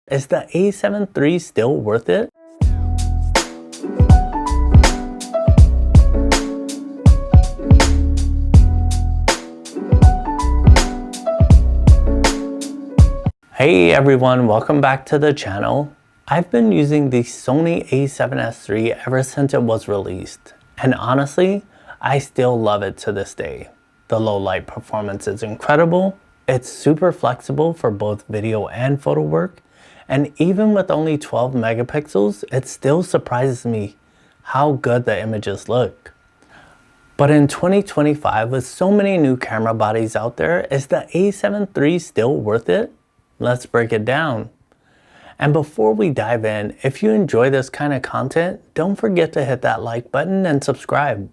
Is the A7 III still worth it? Hey everyone, welcome back to the channel. I've been using the Sony A7S III ever since it was released, and honestly, I still love it to this day. The low light performance is incredible, it's super flexible for both video and photo work, and even with only 12 megapixels, it still surprises me how good the images look. But in 2025, with so many new camera bodies out there, is the A7 III still worth it? Let's break it down. And before we dive in, if you enjoy this kind of content, don't forget to hit that like button and subscribe.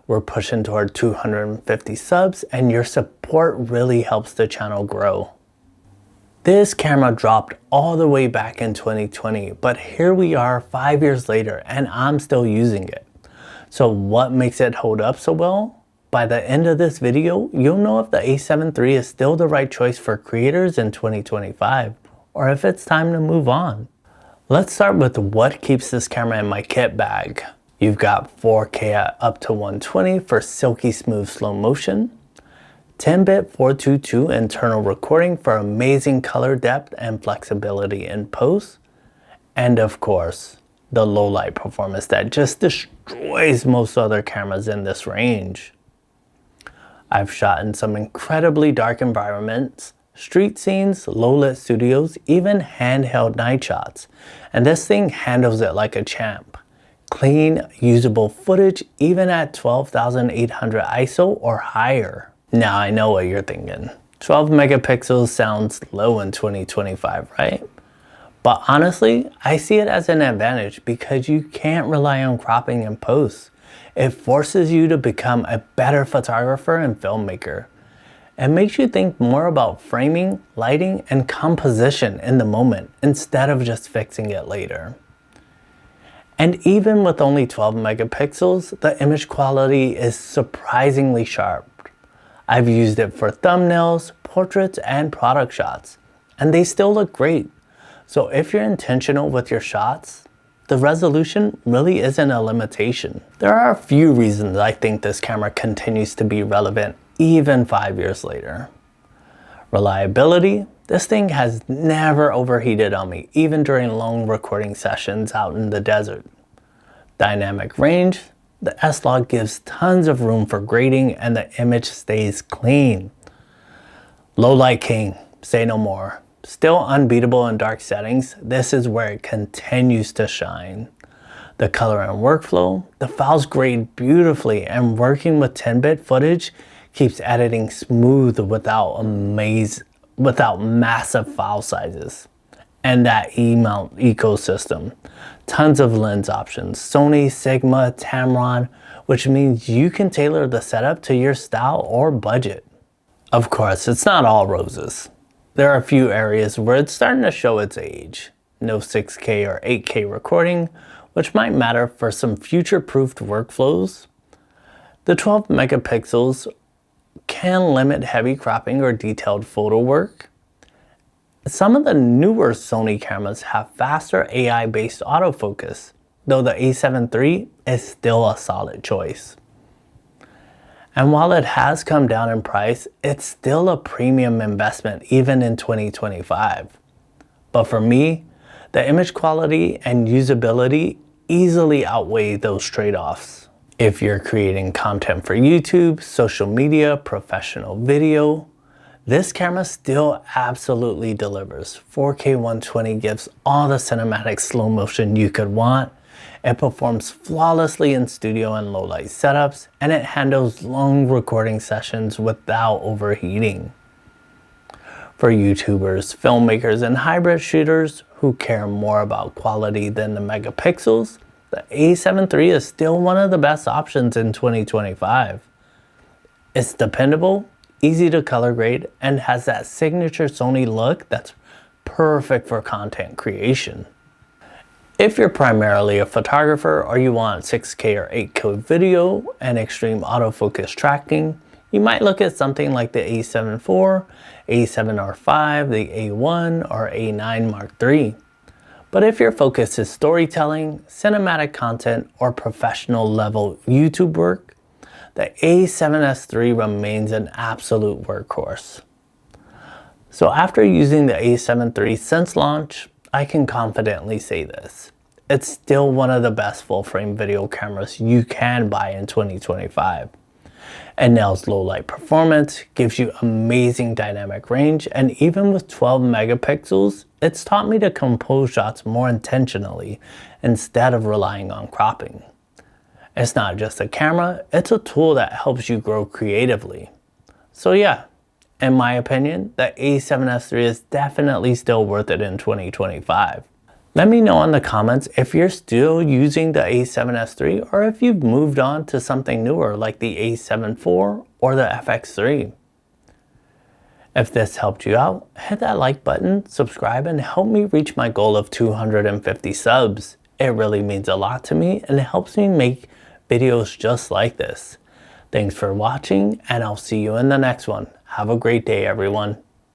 We're pushing toward 250 subs, and your support really helps the channel grow. This camera dropped all the way back in 2020, but here we are 5 years later and I'm still using it. So what makes it hold up so well? By the end of this video, you'll know if the A7 III is still the right choice for creators in 2025, or if it's time to move on. Let's start with what keeps this camera in my kit bag. You've got 4K at up to 120 for silky smooth slow motion, 10-bit 422 internal recording for amazing color depth and flexibility in post, and of course, the low light performance that just destroys most other cameras in this range. I've shot in some incredibly dark environments, street scenes, low lit studios, even handheld night shots, and this thing handles it like a champ. Clean, usable footage even at 12,800 ISO or higher. Now I know what you're thinking. 12 megapixels sounds low in 2025, right? But honestly, I see it as an advantage because you can't rely on cropping in post. It forces you to become a better photographer and filmmaker. It makes you think more about framing, lighting, and composition in the moment instead of just fixing it later. And even with only 12 megapixels, the image quality is surprisingly sharp. I've used it for thumbnails, portraits, and product shots, and they still look great. So if you're intentional with your shots, the resolution really isn't a limitation. There are a few reasons I think this camera continues to be relevant even 5 years later. Reliability, this thing has never overheated on me, even during long recording sessions out in the desert. Dynamic range, the S-Log gives tons of room for grading and the image stays clean. Low light king, say no more. Still unbeatable in dark settings, this is where it continues to shine. The color and workflow, the files grade beautifully, and working with 10-bit footage keeps editing smooth without massive file sizes. And that E-mount ecosystem. Tons of lens options, Sony, Sigma, Tamron, which means you can tailor the setup to your style or budget. Of course, it's not all roses. There are a few areas where it's starting to show its age. No 6K or 8K recording, which might matter for some future-proofed workflows. The 12 megapixels can limit heavy cropping or detailed photo work. Some of the newer Sony cameras have faster AI-based autofocus, though the A7 III is still a solid choice. And while it has come down in price, it's still a premium investment even in 2025. But for me, the image quality and usability easily outweigh those trade-offs. If you're creating content for YouTube, social media, professional video, this camera still absolutely delivers. 4K 120 gives all the cinematic slow motion you could want. It performs flawlessly in studio and low light setups, and it handles long recording sessions without overheating. For YouTubers, filmmakers, and hybrid shooters who care more about quality than the megapixels, the A7 III is still one of the best options in 2025. It's dependable, easy to color grade, and has that signature Sony look that's perfect for content creation. If you're primarily a photographer or you want 6K or 8K video and extreme autofocus tracking, you might look at something like the A7 IV, A7R5, the A1, or A9 Mark III. But if your focus is storytelling, cinematic content, or professional level YouTube work, the A7S III remains an absolute workhorse. So after using the A7 III since launch, I can confidently say this. It's still one of the best full-frame video cameras you can buy in 2025. It nails low light performance, gives you amazing dynamic range, and even with 12 megapixels, it's taught me to compose shots more intentionally instead of relying on cropping. It's not just a camera, it's a tool that helps you grow creatively. So yeah, in my opinion, the A7S III is definitely still worth it in 2025. Let me know in the comments if you're still using the A7S III or if you've moved on to something newer like the A7 IV or the FX3. If this helped you out, hit that like button, subscribe, and help me reach my goal of 250 subs. It really means a lot to me and it helps me make videos just like this. Thanks for watching, and I'll see you in the next one. Have a great day, everyone.